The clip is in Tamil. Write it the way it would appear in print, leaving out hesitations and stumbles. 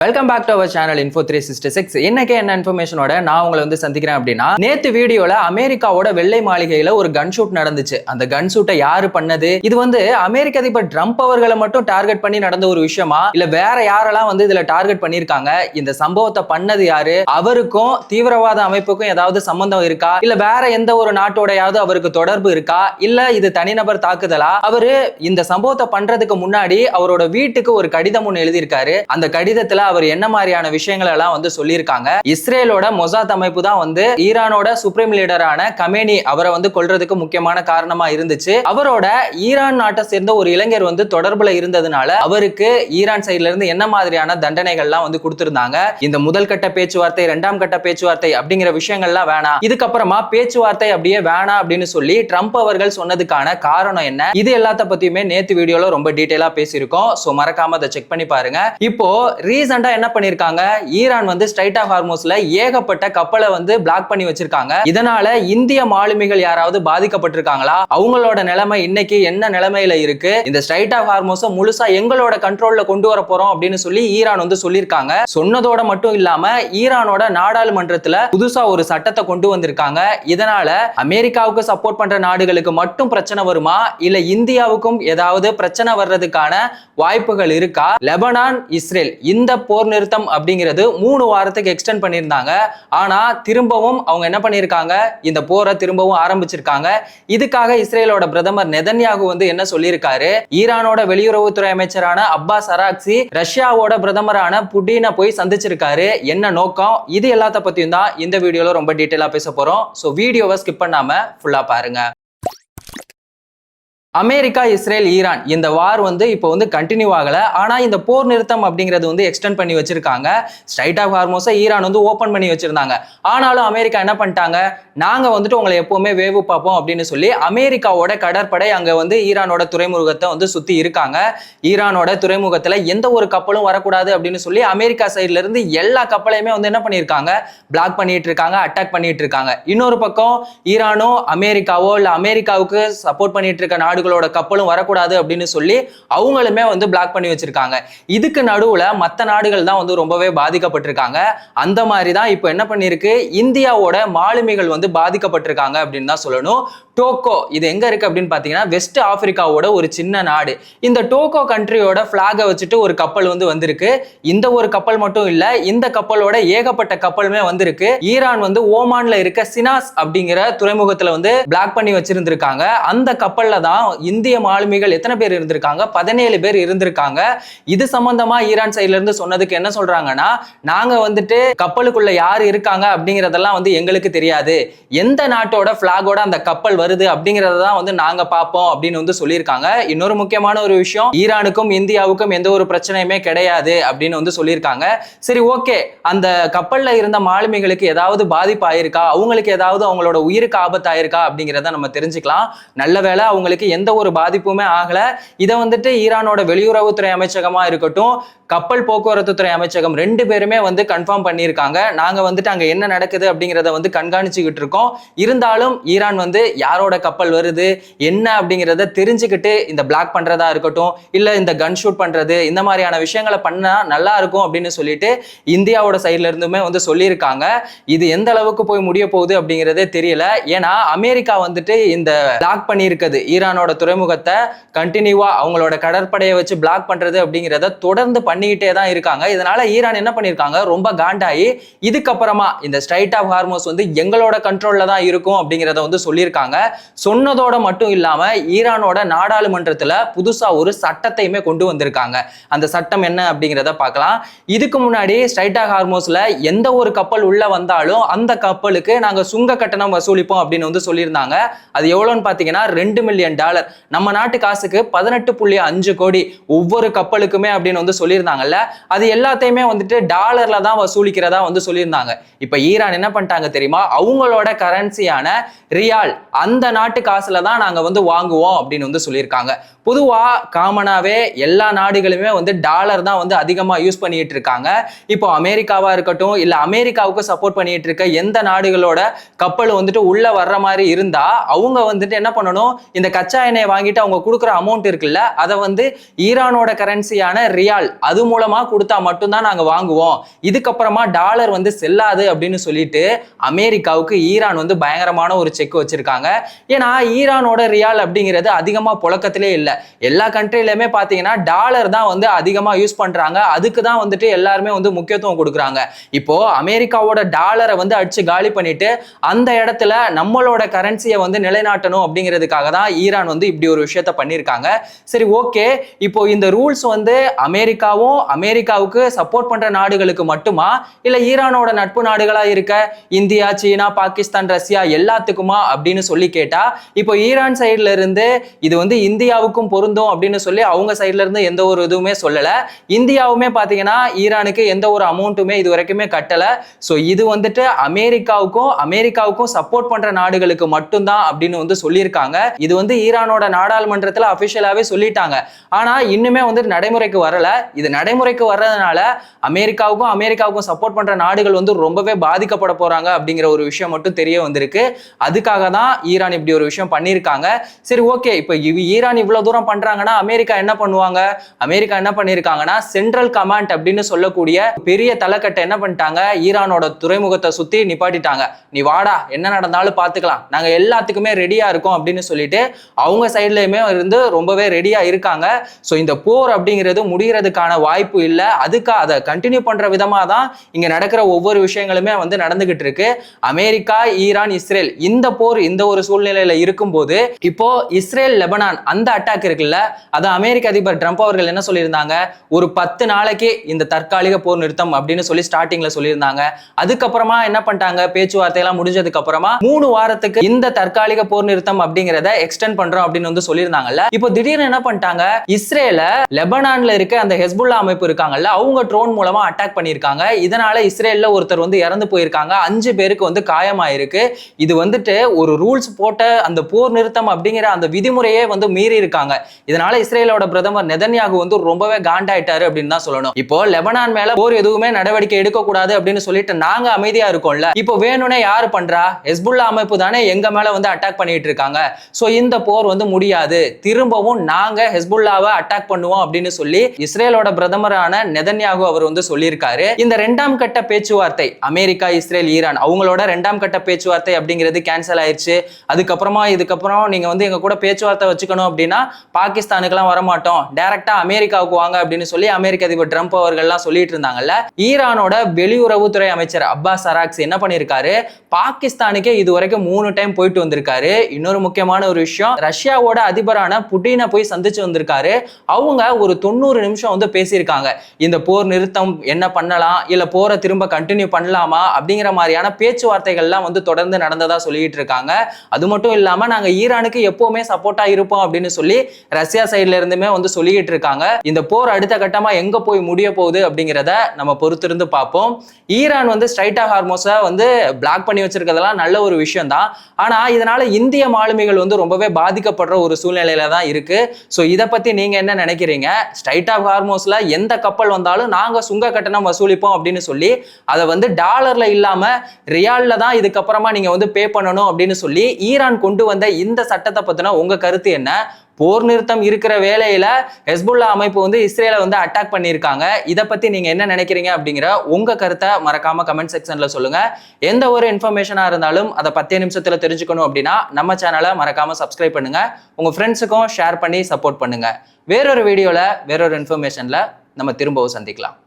Welcome back to our channel Info 366. இன்னைக்கு என்ன இன்ஃபர்மேஷனோட நான் உங்களை வந்து சந்திக்கிறேன் அப்படின்னா, நேத்து வீடியோல அமெரிக்காவோட வெள்ளை மாளிகையில ஒரு கன் ஷூட் நடந்துச்சு. அந்த கன் ஷூட்டை யாரு பண்ணது, இது வந்து அமெரிக்க அதிபர் ட்ரம்ப் அவர்களை மட்டும் டார்கெட் பண்ணி நடந்த ஒரு விஷயமா, இல்ல வேற யாரெல்லாம் வந்து இதுல டார்கெட் பண்ணிருக்காங்க, இந்த சம்பவத்தை பண்ணது யாரு, அவருக்கும் தீவிரவாத அமைப்புக்கும் ஏதாவது சம்பந்தம் இருக்கா, இல்ல வேற எந்த ஒரு நாட்டோடையாவது அவருக்கு தொடர்பு இருக்கா, இல்ல இது தனிநபர் தாக்குதலா, அவரு இந்த சம்பவத்தை பண்றதுக்கு முன்னாடி அவரோட வீட்டுக்கு ஒரு கடிதம் ஒண்ணு எழுதியிருக்காரு. அந்த கடிதத்துல அவர் என்ன மாதிரியான விஷயங்கள் எல்லாம் வந்து சொல்லியிருக்காங்க. இஸ்ரேலோட மொசாத் அமைப்பு தான் வந்து ஈரானோட சுப்ரீம் லீடரான கமேனி அவரை வந்து கொல்றதுக்கு முக்கியமான காரணமா இருந்துச்சு. அவரோட ஈரான் நாட்டை சேர்ந்த ஒரு இளைஞர் வந்து தொடர்புல இருந்ததுனால அவருக்கு ஈரான் சைட்ல இருந்து என்ன மாதிரியான தண்டனைகள்லாம் வந்து கொடுத்திருந்தாங்க. இந்த முதல் கட்ட பேச்சுவார்த்தை, இரண்டாம் கட்ட பேச்சுவார்த்தை அப்படிங்கிற விஷயங்கள்லாம் வேணாம், இதுக்கப்புறமா பேச்சுவார்த்தை அப்படியே வேணாம் அப்படின்னு சொல்லி ட்ரம்ப் அவர்கள் சொன்னதுக்கான காரணம் என்ன, இது எல்லாத்த பத்தியுமே நேத்து வீடியோல ரொம்ப டீடைலா பேசியிருக்கோம். சோ மறக்காம அதை செக் பண்ணி பாருங்க. இப்போ ரீசன்ட் என்ன பண்ணிருக்காங்க, ஈரான் வந்து ஸ்ட்ரைட் ஆஃப் ஹார்மோஸ்ல ஏகப்பட்ட கப்பலை வந்து பிளாக் பண்ணி வச்சிருக்காங்க. இதனால இந்திய மாலுமிகள் யாராவது பாதிக்கப்பட்டிருக்காங்களா, அவங்களோட நிலைமை இன்னைக்கு என்ன நிலைமையில இருக்கு, இந்த ஸ்ட்ரைட் ஆஃப் ஹார்மோஸை முழுசா எங்களோட கண்ட்ரோல்ல கொண்டு வர போறோம் அப்படின்னு சொல்லி ஈரான் வந்து சொல்லியிருக்காங்க. சொன்னதோட மட்டும் இல்லாம ஈரானோட நாடாளுமன்றத்துல புதுசா ஒரு சட்டத்தை கொண்டு வந்திருக்காங்க. இதனால அமெரிக்காவுக்கு சப்போர்ட் பண்ற நாடுகளுக்கு மட்டும் பிரச்சனை வருமா, இல்ல இந்தியாவுக்கும் ஏதாவது பிரச்சனை வர்றதுக்கான வாய்ப்புகள் இருக்கா? லெபனான் இஸ்ரேல் இந்த போர் நிறுத்தம் அப்படிங்கிறது 3 வாரத்துக்கு எக்ஸ்டெண்ட் பண்ணியிருந்தாங்க. ஆனா திரும்பவும் அவங்க என்ன பண்ணியிருக்காங்க, இந்த போரை திரும்பவும் ஆரம்பிச்சிருக்காங்க. இதுக்காக இஸ்ரேலோட பிரதமர் நெதன்யாகு வந்து என்ன சொல்லியிருக்காரு, ஈரானோட வெளியுறவுத்துறை அமைச்சரான அப்பாஸ் அராக்சி ரஷ்யாவோட பிரதமரான புடினை போய் சந்திச்சிருக்காரு. என்ன நோக்கம், இது எல்லாத்த பத்தியும் தான் இந்த வீடியோல ரொம்ப டீடைலா பேச போறோம். சோ வீடியோவை ஸ்கிப் பண்ணாம ஃபுல்லா பாருங்க. அமெரிக்கா இஸ்ரேல் ஈரான் இந்த வார் வந்து இப்போ வந்து கண்டினியூ ஆகல. ஆனா இந்த போர் நிறுத்தம் அப்படிங்கிறது வந்து எக்ஸ்டெண்ட் பண்ணி வச்சிருக்காங்க. ஸ்ட்ரைட் ஆஃப் ஹார்மோஸை ஈரான் வந்து ஓபன் பண்ணி வச்சிருந்தாங்க. ஆனாலும் அமெரிக்கா என்ன பண்ணிட்டாங்க, நாங்க வந்துட்டு உங்களை எப்பவுமே வேவு பார்ப்போம் அப்படின்னு சொல்லி அமெரிக்காவோட கடற்படை அங்க வந்து ஈரானோட துறைமுகத்தை வந்து சுத்தி இருக்காங்க. ஈரானோட துறைமுகத்துல எந்த ஒரு கப்பலும் வரக்கூடாது அப்படின்னு சொல்லி அமெரிக்கா சைட்ல இருந்து எல்லா கப்பலையுமே வந்து என்ன பண்ணிருக்காங்க, பிளாக் பண்ணிட்டு இருக்காங்க, அட்டாக் பண்ணிட்டு இருக்காங்க. இன்னொரு பக்கம் ஈரானோ அமெரிக்காவோ இல்ல அமெரிக்காவுக்கு சப்போர்ட் பண்ணிட்டு இருக்க நாடுகளோட கப்பலும் வரக்கூடாது அப்படின்னு சொல்லி அவங்களுமே வந்து பிளாக் பண்ணி வச்சிருக்காங்க. இதுக்கு நடுவுல மற்ற நாடுகள் தான் வந்து ரொம்பவே பாதிக்கப்பட்டிருக்காங்க. அந்த மாதிரி தான் இப்போ என்ன பண்ணிருக்கு, இந்தியாவோட மாலுமிகள் வந்து பாதிக்கப்பட்டிருக்காங்க அப்படின்னு தான் சொல்லணும். டோகோ இது எங்க இருக்கு அப்படின்னு பாத்தீங்கன்னா வெஸ்ட் ஆப்பிரிக்காவோட ஒரு சின்ன நாடு. இந்த டோகோ கண்ட்ரியோட பிளாகை வச்சுட்டு ஒரு கப்பல் வந்து வந்திருக்கு. இந்த ஒரு கப்பல் மட்டும் இல்ல, இந்த கப்பலோட ஏகப்பட்ட கப்பலுமே வந்திருக்கு. ஈரான் வந்து ஓமான்ல இருக்க சினாஸ் அப்படிங்கிற துறைமுகத்துல வந்து பிளாக் பண்ணி வச்சிருந்திருக்காங்க. அந்த கப்பல்ல தான் இந்திய மாலுமிகள் எத்தனை பேர் இருந்திருக்காங்க, 17 பேர் இருந்திருக்காங்க. இது சம்பந்தமா ஈரான் சைட்ல இருந்து சொன்னதுக்கு என்ன சொல்றாங்கன்னா, நாங்க வந்துட்டு கப்பலுக்குள்ள யாரு இருக்காங்க அப்படிங்கறதெல்லாம் வந்து எங்களுக்கு தெரியாது, எந்த நாட்டோட பிளாகோட அந்த கப்பல் வருது அப்படிங்கறதான் வந்து நாங்க பார்ப்போம் அப்படின்னு வந்து சொல்லியிருக்காங்க. இன்னொரு முக்கியமான ஒரு விஷயம், ஈரானுக்கும் இந்தியாவுக்கும் எந்த ஒரு பிரச்சனையுமே கிடையாது அப்படின்னு வந்து சொல்லியிருக்காங்க. சரி ஓகே, அந்த கப்பல்ல இருந்த மாலுமிகளுக்கு ஏதாவது பாதிப்பு ஆயிருக்கா, அவங்களுக்கு ஏதாவது அவங்களோட உயிருக்கு ஆபத்து ஆயிருக்கா அப்படிங்கிறத நம்ம தெரிஞ்சுக்கலாம். நல்ல வேளை அவங்களுக்கு எந்த ஒரு பாதிப்புமே ஆகல. இதை வந்துட்டு ஈரானோட வெளியுறவுத்துறை அமைச்சகமா இருக்கட்டும், கப்பல் போக்குவரத்து துறை அமைச்சகம் 2 பேருமே வந்து கன்ஃபார்ம் பண்ணியிருக்காங்க. நாங்க வந்துட்டு அங்க என்ன நடக்குது அப்படிங்கிறத வந்து கண்காணிச்சுக்கிட்டு இருக்கோம். இருந்தாலும் ஈரான் வந்து யாரோட கப்பல் வருது என்ன அப்படிங்கிறத தெரிஞ்சுக்கிட்டு இந்த பிளாக் பண்றதா இருக்கட்டும், இல்ல இந்த கன் ஷூட் பண்றது, இந்த மாதிரியான விஷயங்களை பண்ணா நல்லா இருக்கும் அப்படின்னு சொல்லிட்டு இந்தியாவோட சைட்ல இருந்துமே வந்து சொல்லியிருக்காங்க. இது எந்த அளவுக்கு போய் முடிய போகுது அப்படிங்கிறதே தெரியல. ஏன்னா அமெரிக்கா வந்துட்டு இந்த பிளாக் பண்ணியிருக்குது ஈரானோட துறைமுகத்தை கண்டினியூவா அவங்களோட கடற்படையை வச்சு பிளாக் பண்றது அப்படிங்கிறத தொடர்ந்து பண்ணிக்கிட்டே தான் இருக்காங்க. இதனால ஈரான் என்ன பண்ணிருக்காங்க, ரொம்ப காண்டாயி இதுக்கப்புறமா இந்த ஸ்ட்ரைட் ஆஃப் ஹார்மோஸ் வந்து எங்களோட கண்ட்ரோல்ல தான் இருக்கும் அப்படிங்கிறத வந்து சொல்லியிருக்காங்க. சொன்னதோட மட்டும் இல்லாம ஈரானோட நாடாளுமன்றத்துல புதுசா ஒரு சட்டத்தையுமே கொண்டு வந்திருக்காங்க. அந்த சட்டம் என்ன அப்படிங்கிறத பார்க்கலாம். இதுக்கு முன்னாடி ஸ்ட்ரைட் ஆஃப் ஹார்மோஸ்ல எந்த ஒரு கப்பல் உள்ள வந்தாலும் அந்த கப்பலுக்கு நாங்க சுங்க கட்டணம் வசூலிப்போம் அப்படின்னு வந்து சொல்லியிருந்தாங்க. அது எவ்வளவுன்னு பாத்தீங்கன்னா $2 மில்லியன், நம்ம நாட்டு காசுக்கு 18.5 கோடி ஒவ்வொரு கப்பலுக்குமே அப்படின்னு வந்து சொல்லியிருந்தாங்கல்ல. அது எல்லாத்தையுமே வந்துட்டு டாலர்ல தான் வசூலிக்கிறதா வந்து சொல்லியிருந்தாங்க. இப்ப ஈரான் என்ன பண்ணிட்டாங்க தெரியுமா, அவங்களோட கரன்சியான ரியால் அந்த நாட்டு காசுல தான் நாங்க வந்து வாங்குவோம் அப்படின்னு வந்து சொல்லியிருக்காங்க. பொதுவா காமனாவே எல்லா நாடுகளுமே வந்து டாலர் தான் வந்து அதிகமா யூஸ் பண்ணிட்டு இருக்காங்க. இப்போ அமெரிக்காவா இருக்கட்டும், இல்ல அமெரிக்காவுக்கு சப்போர்ட் பண்ணிட்டு இருக்க எந்த நாடுகளோட கப்பல் வந்துட்டு உள்ள வர்ற மாதிரி இருந்தா அவங்க வந்துட்டு என்ன பண்ணணும், இந்த கச்சா எண்ணெயை வாங்கிட்டு அவங்க கொடுக்குற அமௌண்ட் இருக்குல்ல, அதை வந்து ஈரானோட கரன்சியான ரியால் அது மூலமா கொடுத்தா மட்டும்தான் நாங்க வாங்குவோம், இதுக்கப்புறமா டாலர் வந்து செல்லாது அப்படின்னு சொல்லிட்டு அமெரிக்காவுக்கு ஈரான் வந்து பயங்கரமான ஒரு செக் வச்சிருக்காங்க. ஏன்னா ஈரானோட ரியால் அப்படிங்கிறது அதிகமா புழக்கத்திலே இல்லை. எல்லா கண்ட்ரிலயுமே பாத்தீங்கன்னா டாலர் தான் வந்து அதிகமா யூஸ் பண்றாங்க. அதுக்கு தான் வந்துட்டு எல்லாருமே வந்து முக்கியத்துவம் கொடுக்குறாங்க. இப்போ அமெரிக்காவோட டாலரை வந்து அடிச்சு காலி பண்ணிட்டு அந்த இடத்துல நம்மளோட கரன்சியை வந்து நிலைநாட்டணும் அப்படிங்கிறதுக்காக தான் ஈரான் வந்து இப்படி ஒரு விஷயத்த பண்ணியிருக்காங்க. சரி, ஓகே, இப்போ இந்த ரூல்ஸ் வந்து அமெரிக்காவுக்கு சப்போர்ட் பண்ற நாடுகளுக்கு மட்டுமா, இல்ல ஈரானோட நட்பு நாடுகளா இருக்க இந்தியா, சீனா, பாகிஸ்தான், ரஷ்யா எல்லாத்துக்குமா அப்படின்னு சொல்லி கேட்டா, இப்போ ஈரான் சைட்ல இருந்து இது வந்து இந்தியாவுக்கும் பொருந்தும் அப்படின்னு சொல்லி அவங்க சைட்ல இருந்து எந்த ஒரு இதுவுமே சொல்லல. இந்தியாவுமே பாத்தீங்கன்னா ஈரானுக்கு எந்த ஒரு அமௌண்ட்டுமே இது வரைக்குமே கட்டல. சோ இது வந்துட்டு அமெரிக்காவுக்கும் சப்போர்ட் பண்ற நாடுகளுக்கு மட்டும்தான் அப்படின்னு வந்து சொல்லியிருக்காங்க. இது வந்து ஈரானோட நாடாளுமன்றத்துல அபிஷியலாவே சொல்லிட்டாங்க. ஆனா இன்னுமே வந்து நடைமுறைக்கு வரல. இது நடைமுறைக்கு வர்றதுனால அமெரிக்காவுக்கும் சப்போர்ட் பண்ற நாடுகள் வந்து ரொம்பவே பாதிக்கப்பட போறாங்க அப்படிங்கிற ஒரு விஷயம் மட்டும் தெரிய வந்திருக்கு. அதுக்காக தான் ஈரான் இப்படி ஒரு விஷயம் பண்ணியிருக்காங்க. சரி, ஓகே, இப்போ ஈரான் இவ்வளவு தூரம் பண்றாங்கன்னா அமெரிக்கா என்ன பண்ணுவாங்க? அமெரிக்கா என்ன பண்ணிருக்காங்கன்னா சென்ட்ரல் கமாண்ட் அப்படின்னு சொல்லக்கூடிய பெரிய தலைக்கட்டை என்ன பண்ணிட்டாங்க, ஈரானோட துறைமுகத்தை சுத்தி நிப்பாட்டிட்டாங்க. நீ வாடா, என்ன நடந்தாலும் பாத்துக்கலாம், நாங்க எல்லாத்துக்குமே ரெடியா இருக்கோம் அப்படின்னு சொல்லிட்டு அவங்க சைட்லயுமே இருந்து ரொம்பவே ரெடியா இருக்காங்க. சோ இந்த போர் அப்படிங்கிறது முடிகிறதுக்கான வாய்ப்பு இல்லை. அதுக்கு அதை கண்டினியூ பண்ற விதமா தான் இங்க நடக்கிற ஒவ்வொரு விஷயங்களுமே வந்து நடந்துகிட்டு இருக்கு. அமெரிக்கா, ஈரான், இஸ்ரேல் இந்த போர் இந்த ஒரு சூழ்நிலையில இருக்கும்போது இப்போ இஸ்ரேல் லெபனான் அந்த அட்டாக் இருக்குல்ல, அது அமெரிக்க அதிபர் ட்ரம்ப் அவர்கள் என்ன சொல்லியிருந்தாங்க, ஒரு 10 நாளைக்கு இந்த தற்காலிக போர் நிறுத்தம் அப்படின்னு சொல்லி ஸ்டார்டிங்ல சொல்லியிருந்தாங்க. அதுக்கப்புறமா என்ன பண்ணிட்டாங்க, பேச்சுவார்த்தை எல்லாம் முடிஞ்சதுக்கு அப்புறமா 3 வாரத்துக்கு இந்த தற்காலிக போர் நிறுத்தம் அப்படிங்கிறத எக்ஸ்டெண்ட் பண்றோம் அப்படின்னு வந்து சொல்லியிருந்தாங்கல்ல. இப்போ திடீர்னு என்ன பண்ணிட்டாங்க, இஸ்ரேல லெபனான்ல இருக்க அந்த ஹெஸ்புல்லா அமைப்பு இருக்காங்கல்ல, அவங்க ட்ரோன் மூலமா அட்டாக் பண்ணியிருக்காங்க. இதனால இஸ்ரேல்ல ஒருத்தர் வந்து இறந்து போயிருக்காங்க, 5 பேருக்கு வந்து காயமாயிருக்கு. இது வந்துட்டு ஒரு ரூல்ஸ் போட்ட அந்த போர் நிறுத்தம் அப்படிங்கிற அந்த விதிமுறையே வந்து மீறி இருக்காங்க. இதனால இஸ்ரேலோட பிரதமர் நெதன்யாகு வந்து ரொம்பவே காண்டாயிட்டாரு அப்படின்னு தான் சொல்லணும். இப்போ லெபனான் மேல போர் எதுவுமே நடவடிக்கை எடுக்க கூடாது அப்படின்னு சொல்லிட்டு நாங்க அமைதியா இருக்கோம்ல, இப்போ வேணும்னே யாரு பண்றா, ஹெஸ்புல்லா அமைப்பு தானே எங்க மேல வந்து அட்டாக் பண்ணிட்டு இருக்காங்க. சோ இந்த போர் வந்து முடியாது, திரும்பவும் நாங்க ஹெஸ்புல்லாவை அட்டாக் பண்ணுவோம் அப்படின்னு சொல்லி இஸ்ரேலோட பிரதமரான நெதன்யாகு அவர் வந்து சொல்லியிருக்காரு. இந்த 2ஆம் கட்ட பேச்சுவார்த்தை அமெரிக்கா, இஸ்ரேல், ஈரான் அவங்களோட 2ஆம் கட்ட பேச்சுவார்த்தை அப்படிங்கிறது கேன்சல் ஆயிடுச்சு. இதுக்கப்புறம் நீங்க வந்து எங்க கூட பேச்சுவார்த்தை வச்சுக்கணும் அப்படின்னா பாகிஸ்தானுக்கெல்லாம் வரமாட்டோம், டைரக்டா அமெரிக்காவுக்கு வாங்க அப்படின்னு சொல்லி அமெரிக்க அதிபர் ட்ரம்ப் அவர்கள்லாம் சொல்லிட்டு இருந்தாங்கல்ல. ஈரானோட வெளியுறவுத்துறை அமைச்சர் அப்பாஸ் அராக்சி என்ன பண்ணிருக்காரு, பாகிஸ்தானுக்கே இது வரைக்கும் 3 டைம் போயிட்டு வந்திருக்காரு. இன்னொரு முக்கியமான ஒரு விஷயம், ரஷ்யாவோட அதிபரான புட்டினை போய் சந்திச்சு வந்திருக்காரு. அவங்க ஒரு 90 நிமிஷம் வந்து பேசியிருக்காங்க. இந்த போர் நிறுத்தம் என்ன பண்ணலாம், இல்ல போரை திரும்ப கண்டினியூ பண்ணலாமா அப்படிங்கிற மாதிரியான பேச்சுவார்த்தைகள்லாம் வந்து தொடர்ந்து நடந்ததா சொல்லிட்டு இருக்காங்க. அது மட்டும் இல்லாம நாங்க ஈரானுக்கு எப்பவுமே சப்போர்ட்டா இருப்போம் அப்படின்னு சொல்லி ரஷ்யா சைட்ல இருந்துமே வந்து சொல்லிட்டு இருக்காங்க. இந்த போர் அடுத்த கட்டமா எங்க போய் முடிய போகுது அப்படிங்கிறத நம்ம பொறுத்திருந்து பார்ப்போம். ஈரான் வந்து ஸ்ட்ரைட் ஆஃப் ஹார்மோஸை வந்து பிளாக் பண்ணி வச்சிருக்கிறதெல்லாம் நல்ல ஒரு விஷயம் தான். ஆனா இதனால இந்திய மாலுமிகள் வந்து ரொம்பவே பாதிக்கப்படுற ஒரு சூழ்நிலையில தான் இருக்கு. சோ இதை பத்தி நீங்க என்ன நினைக்கிறீங்க? ஸ்ட்ரைட் ஆஃப் ஹார்மோஸ்ல எந்த கப்பல் வந்தாலும் நாங்க சுங்க கட்டணம் வசூலிப்போம் அப்படின்னு சொல்லி அதை வந்து டாலர்ல இல்லாம ரியால்ல தான் இதுக்கப்புறமா நீங்க வந்து பே பண்ணணும் அப்படின்னு சொல்லி ஈரான் கொண்டு வந்த இந்த சட்டத்தை பத்தின உங்க கருத்து என்ன? போர் நிறுத்தம் இருக்கிற வேளையில ஹெஸ்புல்லா அமைப்பு வந்து இஸ்ரேலை வந்து அட்டாக் பண்ணியிருக்காங்க. இதை பத்தி நீங்க என்ன நினைக்கிறீங்க அப்படிங்கிற உங்க கருத்தை மறக்காம கமெண்ட் செக்ஷன்ல சொல்லுங்க. எந்த ஒரு இன்ஃபர்மேஷனா இருந்தாலும் அதை 10 நிமிஷத்துல தெரிஞ்சுக்கணும் அப்படின்னா நம்ம சேனலை மறக்காம சப்ஸ்கிரைப் பண்ணுங்க. உங்க ஃப்ரெண்ட்ஸுக்கும் ஷேர் பண்ணி சப்போர்ட் பண்ணுங்க. வேறொரு வீடியோல வேறொரு இன்ஃபர்மேஷன்ல நம்ம திரும்பவும் சந்திக்கலாம்.